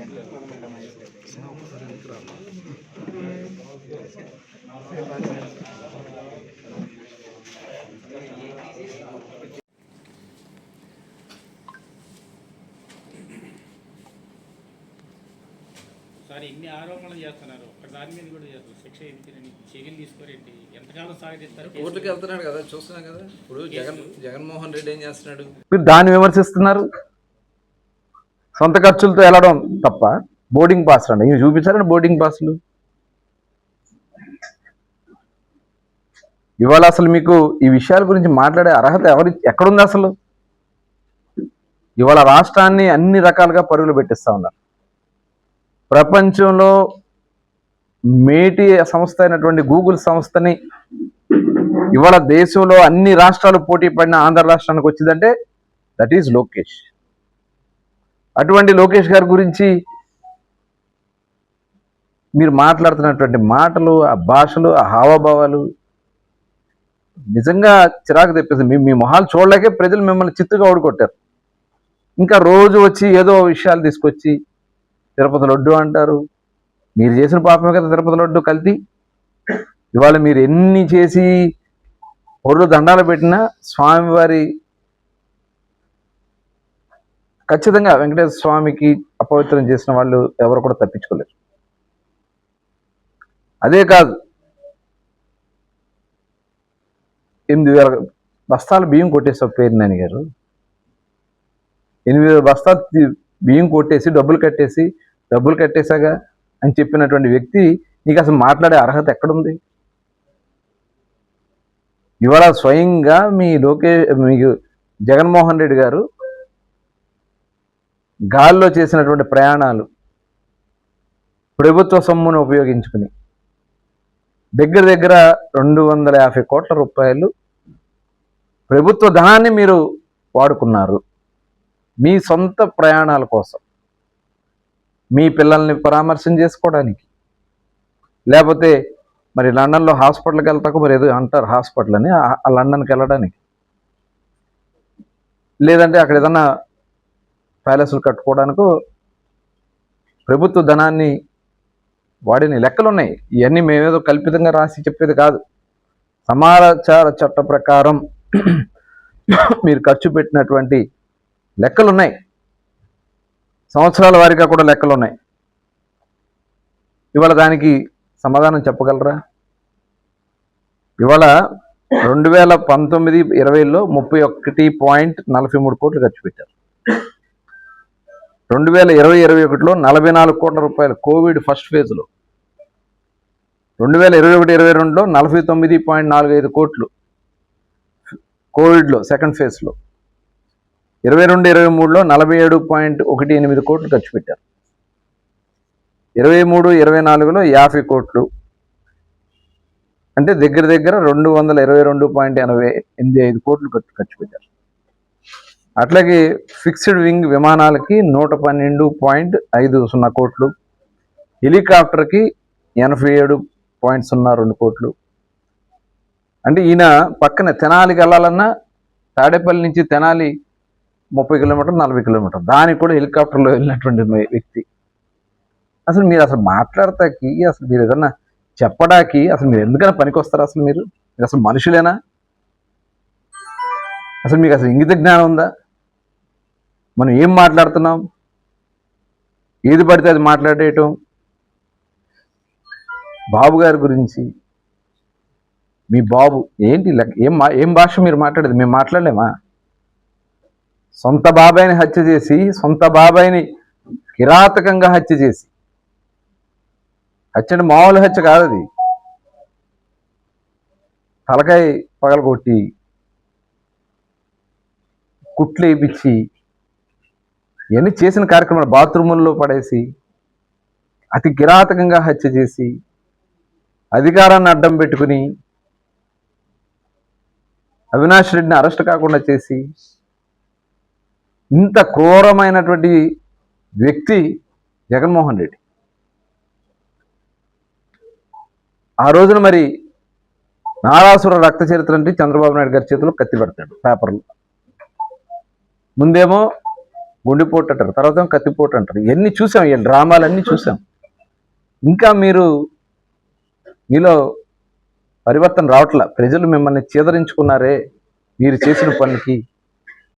Sir ఎన్ని ఆరోపణలు చేస్తున్నారు, ఒక్క దాని మీద కూడా చేస్తారు. శిక్ష ఎందుకని చర్యలు తీసుకోరేంటి? ఎంతకాలం సాగదీస్తారు? కోర్టుకి వెళ్తున్నాడు కదా, చూస్తున్నాం కదా. ఇప్పుడు జగన్మోహన్ రెడ్డి ఏం చేస్తున్నాడు? మీరు దాన్ని విమర్శిస్తున్నారు. సొంత ఖర్చులతో వెళ్ళడం తప్ప బోర్డింగ్ పాస్ రండి ఇవి చూపించారండి. బోర్డింగ్ పాస్లు ఇవాళ అసలు మీకు ఈ విషయాల గురించి మాట్లాడే అర్హత ఎక్కడుంది అసలు? ఇవాళ రాష్ట్రాన్ని అన్ని రకాలుగా పరుగులు పెట్టిస్తా ఉన్నారు. ప్రపంచంలో మేటి సంస్థ అయినటువంటి గూగుల్ సంస్థని ఇవాళ దేశంలో అన్ని రాష్ట్రాలు పోటీ పడిన ఆంధ్ర రాష్ట్రానికి వచ్చిందంటే దట్ ఈజ్ లోకేష్. అటువంటి లోకేష్ గారి గురించి మీరు మాట్లాడుతున్నటువంటి మాటలు, ఆ భాషలు, ఆ హావభావాలు నిజంగా చిరాకు తెప్పిస్తుంది. మీ మొహాలు చూడలేకే ప్రజలు మిమ్మల్ని చిత్తుగా ఓడికొట్టారు. ఇంకా రోజు వచ్చి ఏదో విషయాలు తీసుకొచ్చి తిరుపతి లడ్డు అంటారు. మీరు చేసిన పాపమే కదా తిరుపతి లడ్డు కల్తీ. ఇవాళ మీరు ఎన్ని చేసి ఒళ్ళు దండాలు పెట్టినా స్వామివారి ఖచ్చితంగా వెంకటేశ్వర స్వామికి అపవిత్రం చేసిన వాళ్ళు ఎవరు కూడా తప్పించుకోలేరు. అదే కాదు, 8,000 బస్తాలు బియ్యం కొట్టేసావు పేరునాని గారు. 8,000 బస్తాలు బియ్యం కొట్టేసి డబ్బులు కట్టేశాగా అని చెప్పినటువంటి వ్యక్తి నీకు అసలు మాట్లాడే అర్హత ఎక్కడుంది? ఇవాళ స్వయంగా మీకు జగన్మోహన్ రెడ్డి గారు గాల్లో చేసినటువంటి ప్రయాణాలు ప్రభుత్వ సొమ్మును ఉపయోగించుకుని దగ్గర 250 కోట్ల రూపాయలు ప్రభుత్వ ధనాన్ని మీరు వాడుకున్నారు మీ సొంత ప్రయాణాల కోసం. మీ పిల్లల్ని పరామర్శం చేసుకోవడానికి, లేకపోతే మరి లండన్లో హాస్పిటల్కి వెళ్తాక మరి ఏదో అంటారు హాస్పిటల్ అని, ఆ లండన్కి వెళ్ళడానికి, లేదంటే అక్కడ ఏదన్నా ప్యాలెస్లు కట్టుకోవడానికో ప్రభుత్వ ధనాన్ని వాడిన లెక్కలు ఉన్నాయి. ఇవన్నీ మేమేదో కల్పితంగా రాసి చెప్పేది కాదు. సమాచార చట్ట ప్రకారం మీరు ఖర్చు పెట్టినటువంటి లెక్కలు ఉన్నాయి. సంవత్సరాల వారీగా కూడా లెక్కలు ఉన్నాయి. ఇవాళ దానికి సమాధానం చెప్పగలరా? ఇవాళ 2019-20లో 31.43 కోట్లు ఖర్చు పెట్టారు. 2020-21లో 44 కోట్ల రూపాయలు కోవిడ్ ఫస్ట్ ఫేజ్లో. 2021-22లో 49.45 కోట్లు కోవిడ్లో సెకండ్ ఫేజ్లో. 22-23లో 47.18 కోట్లు ఖర్చు పెట్టారు. 23-24లో 50 కోట్లు, అంటే దగ్గర 222.85 కోట్లు ఖర్చు పెట్టారు. అట్లాగే ఫిక్స్డ్ వింగ్ విమానాలకి 112.50 కోట్లు, హెలికాప్టర్కి 87.02 కోట్లు. అంటే ఈయన పక్కన తెనాలికి వెళ్ళాలన్నా తాడేపల్లి నుంచి తెనాలి 30 కిలోమీటర్ 40 కిలోమీటర్, దానికి కూడా హెలికాప్టర్లో వెళ్ళినటువంటి వ్యక్తి. అసలు మీరు మాట్లాడతాకి, అసలు మీరు ఏదన్నా చెప్పడానికి అసలు మీరు ఎందుకైనా పనికొస్తారా? అసలు మీరు అసలు మనుషులేనా? అసలు మీకు అసలు ఇంగిత జ్ఞానం ఉందా? మనం ఏం మాట్లాడుతున్నాం? ఏది పడితే అది మాట్లాడేయటం. బాబు గారి గురించి, మీ బాబు ఏంటి ఏం భాష మీరు మాట్లాడేది? మేము మాట్లాడలేమా? సొంత బాబాయిని హత్య చేసి, సొంత బాబాయిని కిరాతకంగా హత్య చేసి, హత్య మామూలు హత్య కాదు అది, తలకాయ పగలగొట్టి కుట్లు వేయించి ఇవన్నీ చేసిన కార్యక్రమాలు బాత్రూముల్లో పడేసి అతి కిరాతకంగా హత్య చేసి అధికారాన్ని అడ్డం పెట్టుకుని అవినాష్ రెడ్డిని అరెస్ట్ కాకుండా చేసి ఇంత క్రూరమైనటువంటి వ్యక్తి జగన్మోహన్ రెడ్డి. ఆ రోజున మరి నారాసుర రక్త చరిత్ర అంటే చంద్రబాబు నాయుడు గారి చేతిలో కత్తి పెడతాడు పేపర్లు. ముందేమో గుండెపోటు అంటారు, తర్వాత ఏమో కత్తిపోటు అంటారు. ఇవన్నీ చూసాం, ఈ డ్రామాలన్నీ చూసాం. ఇంకా మీలో పరివర్తన రావట్లా. ప్రజలు మిమ్మల్ని చీదరించుకున్నారే మీరు చేసిన పనికి.